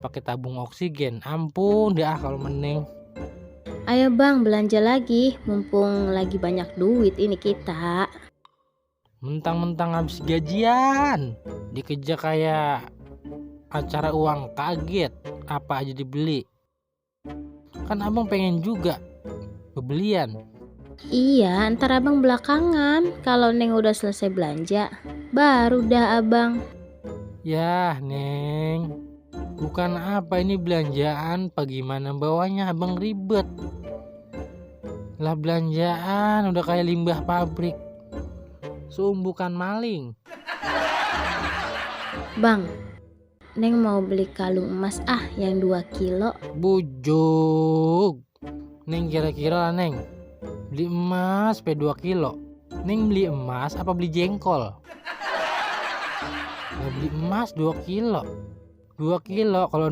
pakai tabung oksigen. Ampun deh kalau meneng. Ayo bang, belanja lagi, mumpung lagi banyak duit ini kita. Mentang-mentang habis gajian, dikejar kayak acara uang kaget, apa aja dibeli. Kan abang pengen juga bebelian. Iya, ntar abang belakangan. Kalau Neng udah selesai belanja, baru dah abang. Yah Neng, bukan apa ini belanjaan, gimana bawanya abang ribet. Lah belanjaan udah kayak limbah pabrik, sumbukan maling. Bang, Neng mau beli kalung emas yang 2 kilo. Bujuk Neng, kira-kira Neng beli emas 2 kilo. Neng beli emas apa beli jengkol? Nah, beli emas 2 kilo. 2 kilo kalau